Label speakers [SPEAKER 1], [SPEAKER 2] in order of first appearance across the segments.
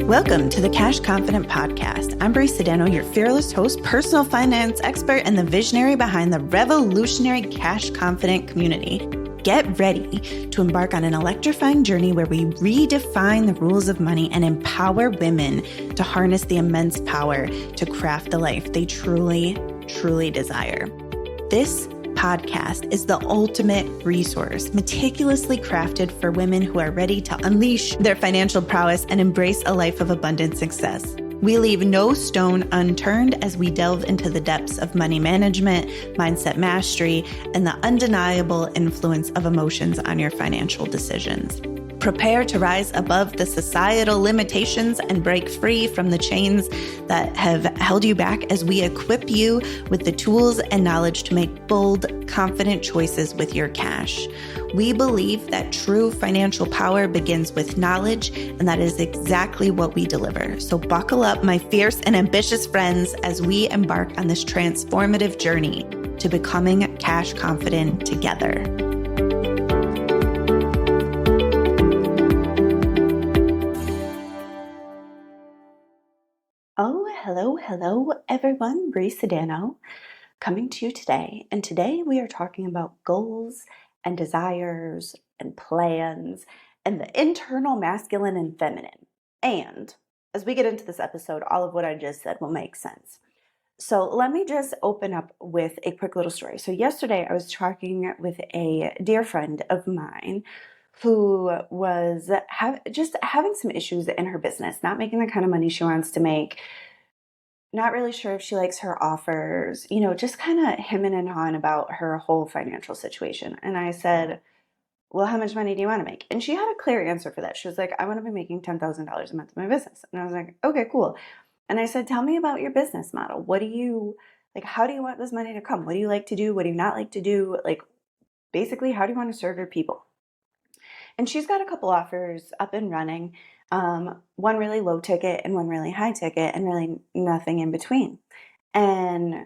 [SPEAKER 1] Welcome to the Cash Confident Podcast. I'm Bree Sedano, your fearless host, personal finance expert, and the visionary behind the revolutionary Cash Confident community. Get ready to embark on an electrifying journey where we redefine the rules of money and empower women to harness the immense power to craft the life they truly, truly desire. This podcast is the ultimate resource, meticulously crafted for women who are ready to unleash their financial prowess and embrace a life of abundant success. We leave no stone unturned as we delve into the depths of money management, mindset mastery, and the undeniable influence of emotions on your financial decisions. Prepare to rise above the societal limitations and break free from the chains that have held you back as we equip you with the tools and knowledge to make bold, confident choices with your cash. We believe that true financial power begins with knowledge, and that is exactly what we deliver. So buckle up, my fierce and ambitious friends, as we embark on this transformative journey to becoming cash confident together. Hello, everyone. Bree Sedano coming to you today. And today we are talking about goals and desires and plans and the internal masculine and feminine. And as we get into this episode, all of what I just said will make sense. So let me just open up with a quick little story. So yesterday I was talking with a dear friend of mine who was just having some issues in her business, not making the kind of money she wants to make. Not really sure if she likes her offers, just kind of hemming and hawing about her whole financial situation. And I said, well, how much money do you want to make? And she had a clear answer for that. She was like, I want to be making $10,000 a month in my business. And I was like, okay, cool. And I said, tell me about your business model. How do you want this money to come? What do you like to do? What do you not like to do? Basically, how do you want to serve your people? And she's got a couple offers up and running. One really low ticket and one really high ticket, and really nothing in between. And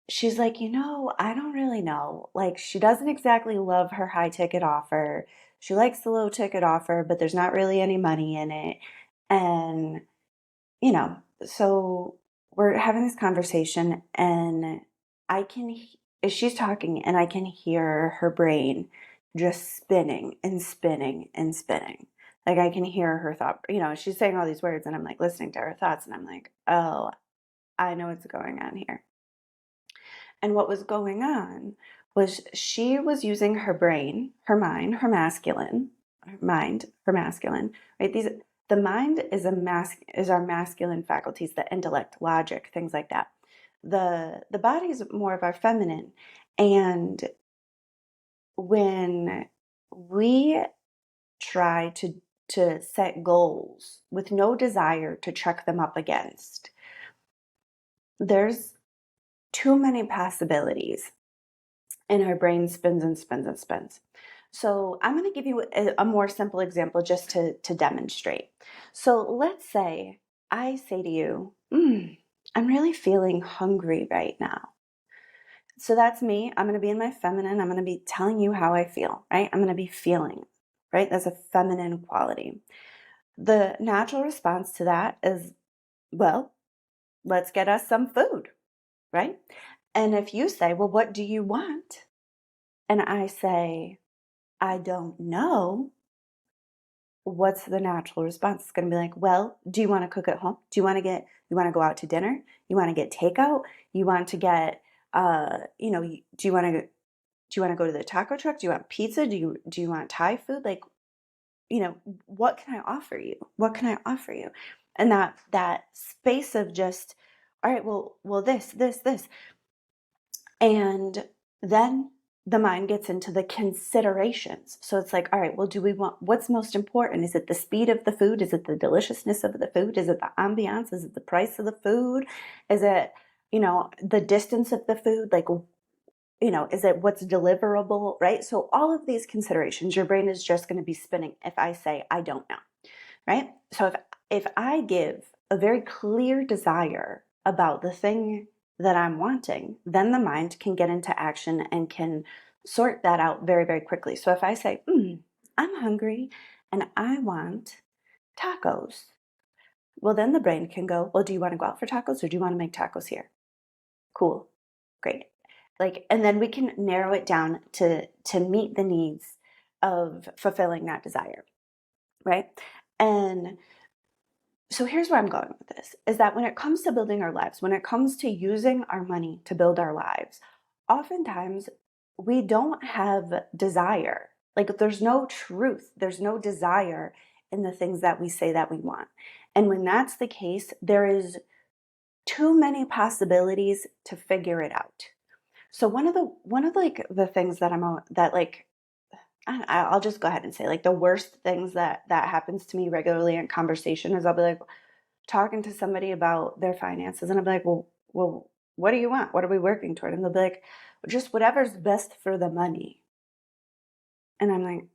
[SPEAKER 1] she's like, I don't really know. She doesn't exactly love her high ticket offer. She likes the low ticket offer, but there's not really any money in it. And, so we're having this conversation, and as she's talking, and I can hear her brain just spinning and spinning and spinning. I can hear her thought, she's saying all these words, and I'm listening to her thoughts, and I'm like, oh, I know what's going on here. And what was going on was she was using her brain, her mind, her masculine, right? The mind is our masculine faculties, the intellect, logic, things like that. The body is more of our feminine. And when we try to set goals with no desire to check them up against, there's too many possibilities, and our brain spins and spins and spins. So I'm going to give you a more simple example just to demonstrate. So let's say I say to you, I'm really feeling hungry right now. So that's me. I'm going to be in my feminine. I'm going to be telling you how I feel, right? I'm going to be feeling, right? That's a feminine quality. The natural response to that is, well, let's get us some food, right? And if you say, well, what do you want? And I say, I don't know. What's the natural response? It's going to be like, well, do you want to cook at home? Do you want to go out to dinner? You want to get takeout? You want to get, do you want to go to the taco truck? Do you want pizza? Do you want Thai food? What can I offer you? What can I offer you? And that space of just, all right, well, this. And then the mind gets into the considerations. So it's like, all right, well, what's most important? Is it the speed of the food? Is it the deliciousness of the food? Is it the ambiance? Is it the price of the food? Is it, the distance of the food? Is it what's deliverable, right? So all of these considerations, your brain is just going to be spinning if I say, I don't know, right? So if I give a very clear desire about the thing that I'm wanting, then the mind can get into action and can sort that out very, very quickly. So if I say, I'm hungry and I want tacos, Well, then the brain can go, well, do you want to go out for tacos or do you want to make tacos here? Cool. Great. Like, and then we can narrow it down to meet the needs of fulfilling that desire, right? And so here's where I'm going with this is that when it comes to building our lives, when it comes to using our money to build our lives, oftentimes we don't have desire. Like there's no truth, there's no desire in the things that we say that we want. And when that's the case, there is too many possibilities to figure it out. So one of like the things that that like I'll just go ahead and say like the worst things that happens to me regularly in conversation is I'll be like talking to somebody about their finances and I'll be like, well, what do you want? What are we working toward? And they'll be like, just whatever's best for the money. And I'm like,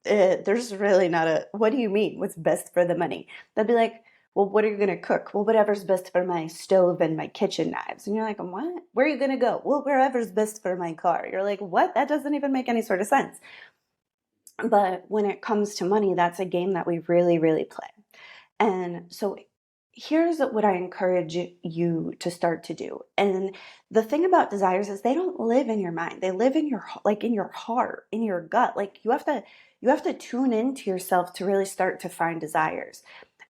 [SPEAKER 1] there's really not what do you mean? What's best for the money? They'll be like, well, what are you going to cook? Well, whatever's best for my stove and my kitchen knives. And you're like, what? Where are you going to go? Well, wherever's best for my car. You're like, what? That doesn't even make any sort of sense. But when it comes to money, that's a game that we really, really play. And so here's what I encourage you to start to do. And the thing about desires is they don't live in your mind. They live in your like in your heart, in your gut. Like you have to tune into yourself to really start to find desires.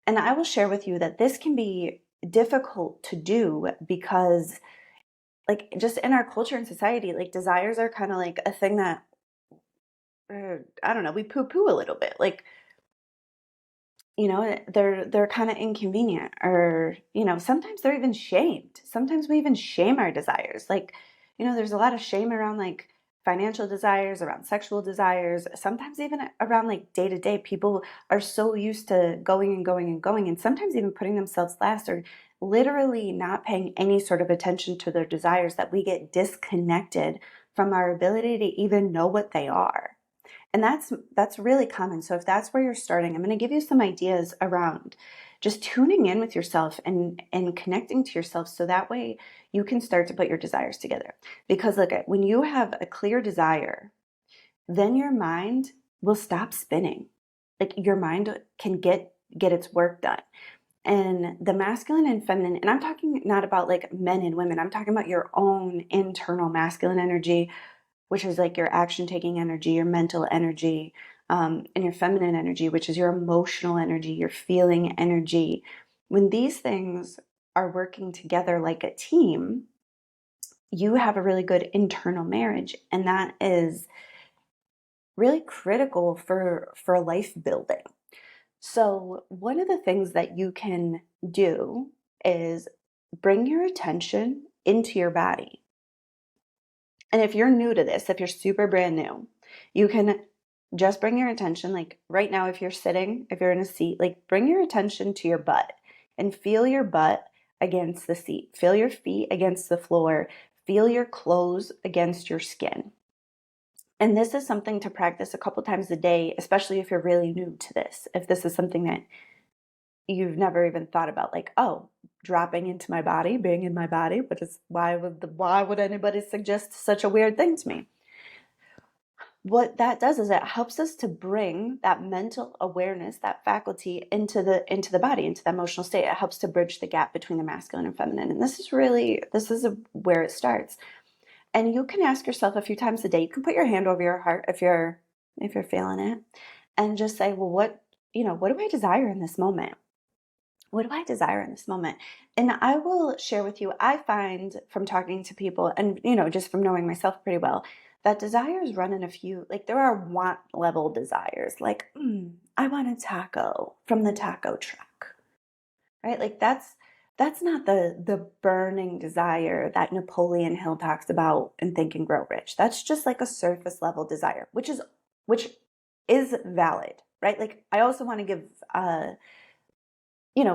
[SPEAKER 1] And I will share with you that this can be difficult to do because like just in our culture and society, like desires are kind of like a thing that I don't know, we poo-poo a little bit. Like they're kind of inconvenient or sometimes they're even shamed. Sometimes we even shame our desires, like there's a lot of shame around like financial desires, around sexual desires, sometimes even around like day to day. People are so used to going and going and going and sometimes even putting themselves last or literally not paying any sort of attention to their desires that we get disconnected from our ability to even know what they are. And that's really common. So if that's where you're starting, I'm going to give you some ideas around just tuning in with yourself and connecting to yourself so that way you can start to put your desires together. Because look, when you have a clear desire, then your mind will stop spinning. Like your mind can get its work done. And the masculine and feminine, and I'm talking not about like men and women, I'm talking about your own internal masculine energy, which is like your action taking energy, your mental energy, and your feminine energy, which is your emotional energy, your feeling energy. When these things are working together like a team, you have a really good internal marriage. And that is really critical for life building. So, one of the things that you can do is bring your attention into your body. And if you're new to this, if you're super brand new, you can just bring your attention, like right now, if you're sitting, if you're in a seat, like bring your attention to your butt and feel your butt against the seat. Feel your feet against the floor. Feel your clothes against your skin. And this is something to practice a couple times a day, especially if you're really new to this. If this is something that you've never even thought about, like, oh, dropping into my body, being in my body, why would anybody suggest such a weird thing to me? What that does is it helps us to bring that mental awareness, that faculty into the body, into the emotional state. It helps to bridge the gap between the masculine and feminine. And this is where it starts. And you can ask yourself a few times a day. You can put your hand over your heart if you're feeling it, and just say, well, what do I desire in this moment? What do I desire in this moment? And I will share with you, I find from talking to people and, just from knowing myself pretty well, that desires run in a few, like there are want level desires, like, I want a taco from the taco truck, right? Like that's not the burning desire that Napoleon Hill talks about in Think and Grow Rich. That's just like a surface level desire, which is valid, right? Like I also want to give,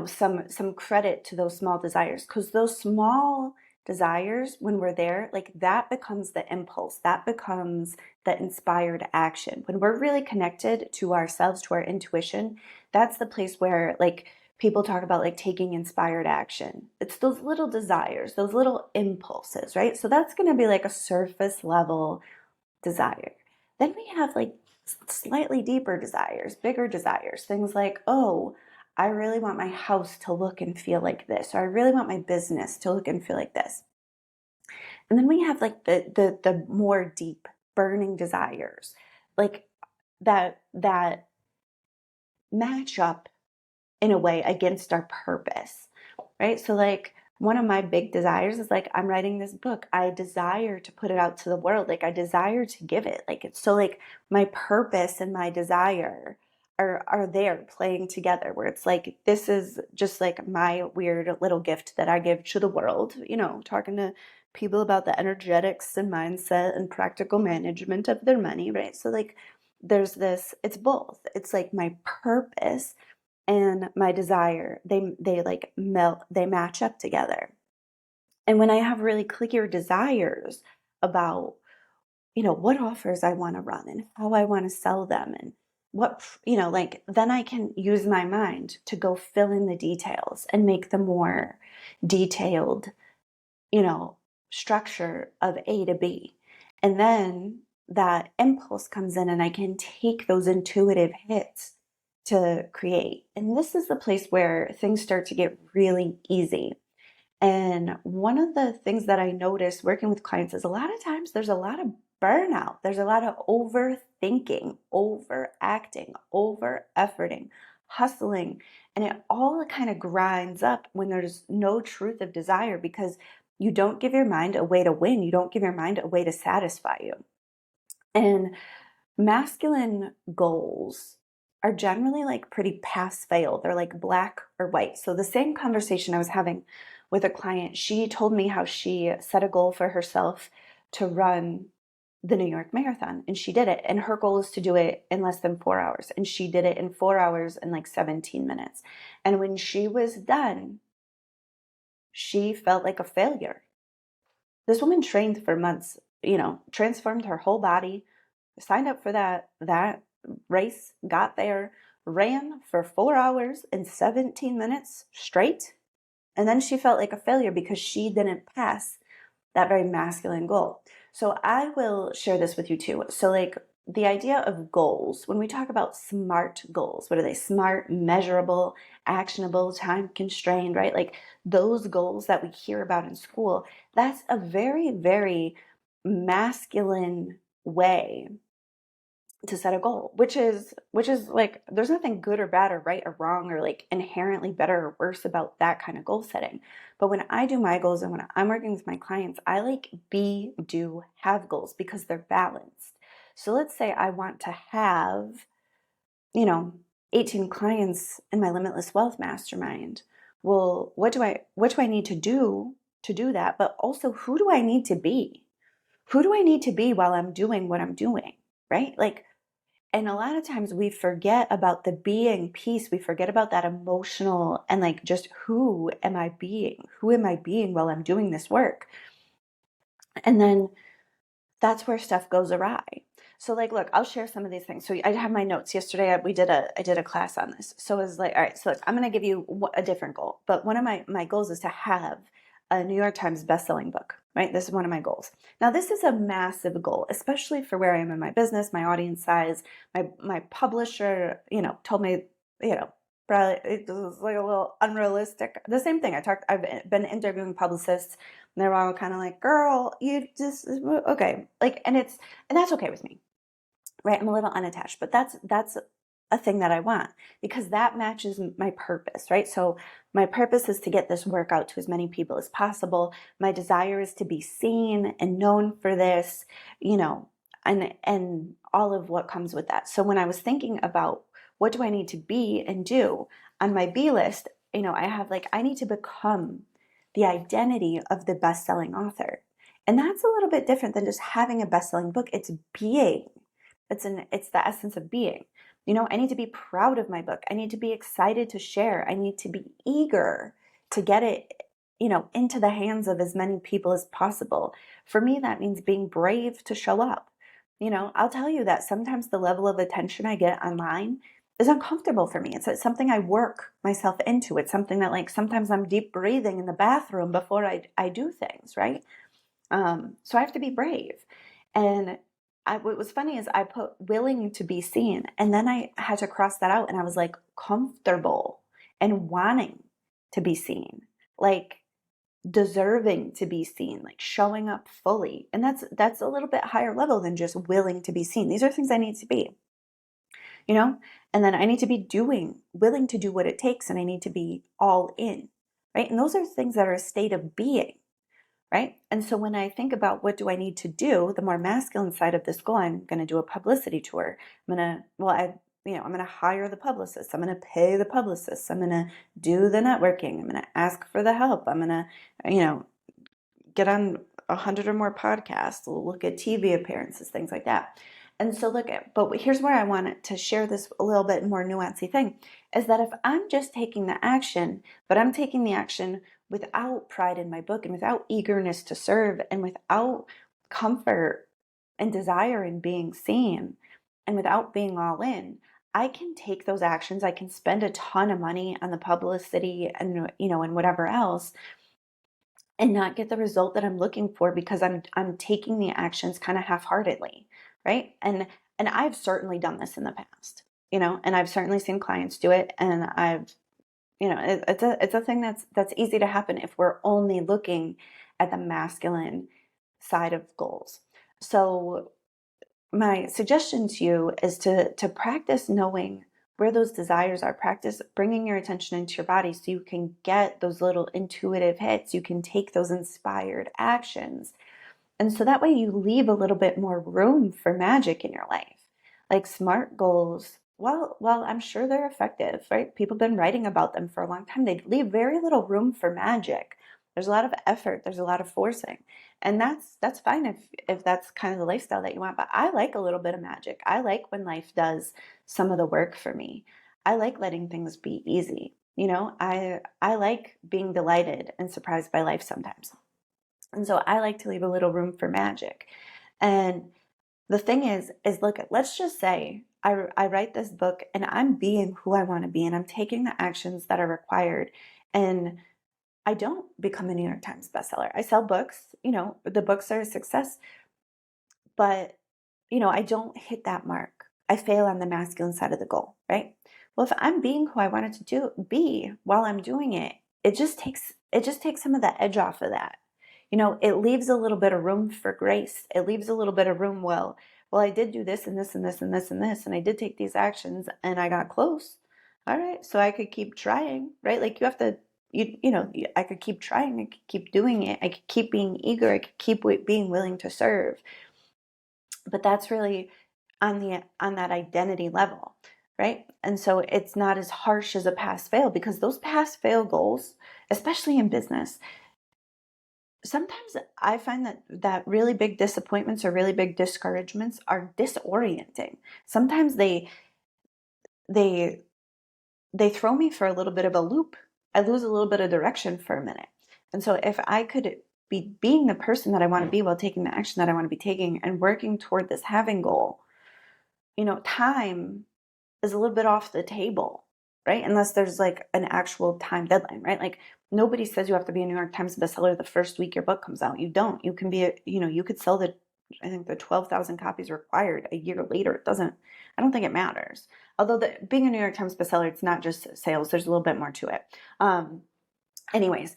[SPEAKER 1] some credit to those small desires, because those small desires, when we're there, like that becomes the impulse, that becomes the inspired action. When we're really connected to ourselves, to our intuition, that's the place where like people talk about like taking inspired action. It's those little desires, those little impulses, right? So that's going to be like a surface level desire. Then we have like slightly deeper desires, bigger desires, things like, oh, I really want my house to look and feel like this, or I really want my business to look and feel like this. And then we have like the more deep burning desires, like that match up in a way against our purpose, right? So like one of my big desires is like I'm writing this book. I desire to put it out to the world. Like I desire to give it. Like it's so like my purpose and my desire are there playing together where it's like this is just like my weird little gift that I give to the world, talking to people about the energetics and mindset and practical management of their money, right? So like there's this, it's both. It's like my purpose and my desire, they like melt, they match up together. And when I have really clear desires about, what offers I want to run and how I want to sell them and what, like then I can use my mind to go fill in the details and make the more detailed, you know, structure of A to B. And then that impulse comes in and I can take those intuitive hits to create. And this is the place where things start to get really easy. And one of the things that I notice working with clients is a lot of times there's a lot of burnout. There's a lot of overthinking, overacting, over efforting, hustling. And it all kind of grinds up when there's no truth of desire because you don't give your mind a way to win. You don't give your mind a way to satisfy you. And masculine goals are generally like pretty pass fail. They're like black or white. So the same conversation I was having with a client, she told me how she set a goal for herself to run the New York Marathon and she did it. And her goal is to do it in less than 4 hours. And she did it in 4 hours and like 17 minutes. And when she was done, she felt like a failure. This woman trained for months, transformed her whole body, signed up for that race, got there, ran for 4 hours and 17 minutes straight, and then she felt like a failure because she didn't pass that very masculine goal. So I will share this with you too. So like the idea of goals, when we talk about SMART goals, what are they? Smart, measurable, actionable, time constrained, right? Like those goals that we hear about in school, that's a very, very masculine way to set a goal, which is like there's nothing good or bad or right or wrong or like inherently better or worse about that kind of goal setting. But when I do my goals and when I'm working with my clients, I like be, do, have goals because they're balanced. So let's say I want to have, you know, 18 clients in my limitless wealth mastermind. Well, what do I need to do that? But also who do I need to be? Who do I need to be while I'm doing what I'm doing? Right? Like, and a lot of times we forget about the being piece. We forget about that emotional and like just who am I being? Who am I being while I'm doing this work? And then that's where stuff goes awry. So like, look, I'll share some of these things. So I have my notes yesterday. I did a class on this. So it was like, all right, so look, I'm going to give you a different goal. But one of my goals is to have a New York Times bestselling book, right? This is one of my goals. Now, this is a massive goal, especially for where I am in my business, my audience size. My publisher, told me, probably it was like a little unrealistic. The same thing. I've been interviewing publicists and they're all kind of like, girl, you just, okay. Like, and that's okay with me, right? I'm a little unattached, but that's a thing that I want because that matches my purpose, right? So my purpose is to get this work out to as many people as possible. My desire is to be seen and known for this, and all of what comes with that. So when I was thinking about what do I need to be and do on my B list, I have like, I need to become the identity of the best-selling author. And that's a little bit different than just having a best-selling book. It's being. It's the essence of being. I need to be proud of my book. I need to be excited to share. I need to be eager to get it, into the hands of as many people as possible. For me, that means being brave to show up. I'll tell you that sometimes the level of attention I get online is uncomfortable for me. It's something I work myself into. It's something that like sometimes I'm deep breathing in the bathroom before I do things, right? So I have to be brave. And what was funny is I put willing to be seen, and then I had to cross that out, and I was like comfortable and wanting to be seen, like deserving to be seen, like showing up fully. And that's a little bit higher level than just willing to be seen. These are things I need to be, you know? And then I need to be willing to do what it takes, and I need to be all in, right? And those are things that are a state of being, right? And so when I think about what do I need to do, the more masculine side of this goal, I'm going to do a publicity tour. I'm going to hire the publicist. I'm going to pay the publicist. I'm going to do the networking. I'm going to ask for the help. I'm going to, get on 100 or more podcasts, look at TV appearances, things like that. And so but here's where I want to share this a little bit more nuancy thing, is that if I'm just taking the action, but I'm taking the action without pride in my book and without eagerness to serve and without comfort and desire in being seen and without being all in, I can take those actions. I can spend a ton of money on the publicity and whatever else, and not get the result that I'm looking for because I'm taking the actions kind of half-heartedly, right? And I've certainly done this in the past, and I've certainly seen clients do it, and it's a thing that's easy to happen if we're only looking at the masculine side of goals. So my suggestion to you is to practice knowing where those desires are. Practice bringing your attention into your body so you can get those little intuitive hits. You can take those inspired actions. And so that way you leave a little bit more room for magic in your life. Like SMART goals, well, I'm sure they're effective, right? People have been writing about them for a long time. They leave very little room for magic. There's a lot of effort, there's a lot of forcing. And that's fine if that's kind of the lifestyle that you want. But I like a little bit of magic. I like when life does some of the work for me. I like letting things be easy. I like being delighted and surprised by life sometimes. And so I like to leave a little room for magic. And the thing is look, let's just say I write this book and I'm being who I want to be and I'm taking the actions that are required, and I don't become a New York Times bestseller. I sell books, the books are a success, but I don't hit that mark. I fail on the masculine side of the goal, right? Well, if I'm being who I wanted to be while I'm doing it, it just takes some of the edge off of that. It leaves a little bit of room for grace. It leaves a little bit of room. Well, I did do this and this and this and this and this, and I did take these actions and I got close. All right, so I could keep trying, right? Like you have to, I could keep trying. I could keep doing it. I could keep being eager. I could keep being willing to serve. But that's really on that identity level, right? And so it's not as harsh as a pass fail, because those pass fail goals, especially in business, sometimes I find that really big disappointments or really big discouragements are disorienting. Sometimes they throw me for a little bit of a loop. I lose a little bit of direction for a minute. And so if I could be being the person that I want to be while taking the action that I want to be taking and working toward this having goal, time is a little bit off the table, right? Unless there's like an actual time deadline, right? Like nobody says you have to be a New York Times bestseller the first week your book comes out. You don't. You can be you could sell I think the 12,000 copies required a year later. I don't think it matters. Although being a New York Times bestseller, it's not just sales. There's a little bit more to it. Anyways,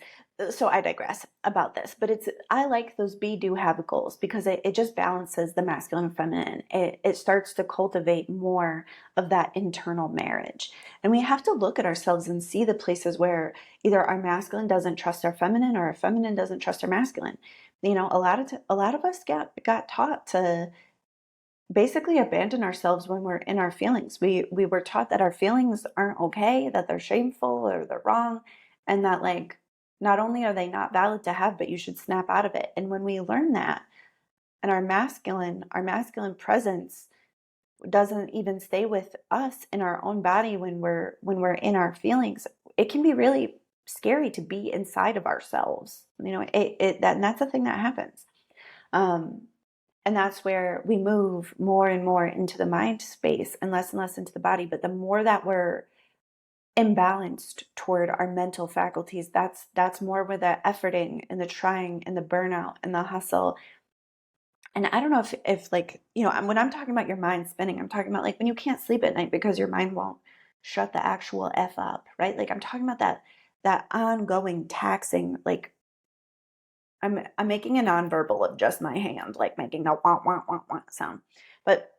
[SPEAKER 1] so I digress about this, but I like those be, do, have goals, because it just balances the masculine and feminine. It starts to cultivate more of that internal marriage. And we have to look at ourselves and see the places where either our masculine doesn't trust our feminine or our feminine doesn't trust our masculine. A lot of us got taught to basically abandon ourselves when we're in our feelings. We were taught that our feelings aren't okay, that they're shameful or they're wrong, and that like not only are they not valid to have, but you should snap out of it. And when we learn that, and our masculine presence doesn't even stay with us in our own body when we're in our feelings, it can be really scary to be inside of ourselves. And that's a thing that happens. And that's where we move more and more into the mind space and less into the body. But the more that we're imbalanced toward our mental faculties, that's more where the efforting and the trying and the burnout and the hustle And I don't know if like, when I'm talking about your mind spinning, I'm talking about like when you can't sleep at night because your mind won't shut the actual F up, right? Like I'm talking about that ongoing taxing, like I'm making a nonverbal of just my hand, like making the wah wah wah wah sound. But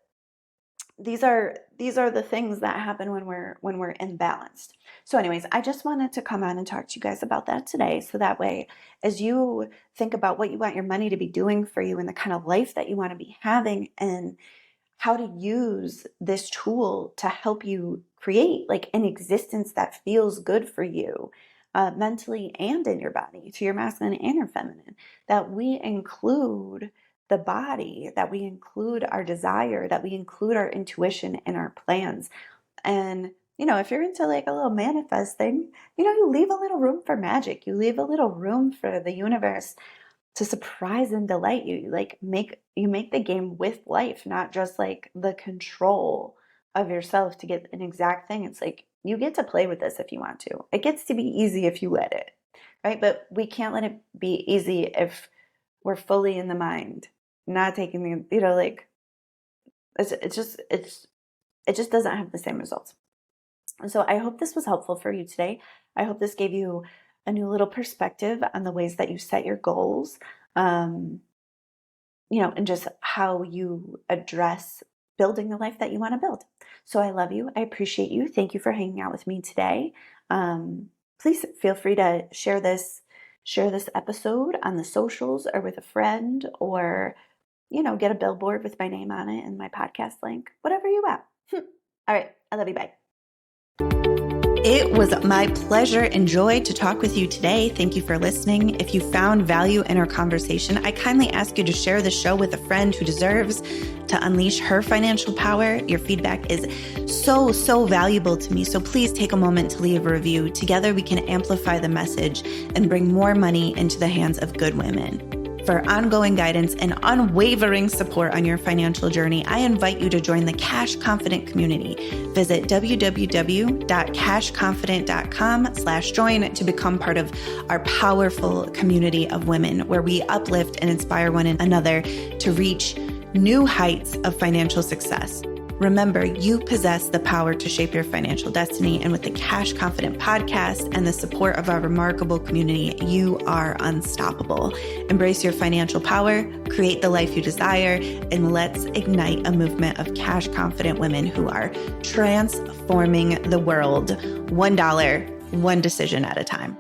[SPEAKER 1] these are the things that happen when we're imbalanced. So anyways, I just wanted to come on and talk to you guys about that today, so that way as you think about what you want your money to be doing for you and the kind of life that you want to be having and how to use this tool to help you create like an existence that feels good for you, mentally and in your body, to your masculine and your feminine, that we include the body, that we include our desire, that we include our intuition and our plans. And if you're into like a little manifesting, you leave a little room for magic. You leave a little room for the universe to surprise and delight you. You make the game with life, not just like the control of yourself to get an exact thing. It's like you get to play with this if you want to. It gets to be easy if you let it, right? But we can't let it be easy if we're fully in the mind, not taking like it just doesn't have the same results. And so I hope this was helpful for you today. I hope this gave you a new little perspective on the ways that you set your goals, and just how you address building the life that you want to build. So I love you. I appreciate you. Thank you for hanging out with me today. Please feel free to share this episode on the socials or with a friend, or, get a billboard with my name on it and my podcast link, whatever you want. All right. I love you. Bye. It was my pleasure and joy to talk with you today. Thank you for listening. If you found value in our conversation, I kindly ask you to share the show with a friend who deserves to unleash her financial power. Your feedback is so valuable to me. So please take a moment to leave a review. Together we can amplify the message and bring more money into the hands of good women. For ongoing guidance and unwavering support on your financial journey, I invite you to join the Cash Confident community. Visit www.cashconfident.com/join to become part of our powerful community of women, where we uplift and inspire one another to reach new heights of financial success. Remember, you possess the power to shape your financial destiny, and with the Cash Confident podcast and the support of our remarkable community, you are unstoppable. Embrace your financial power, create the life you desire, and let's ignite a movement of cash confident women who are transforming the world $1, one decision at a time.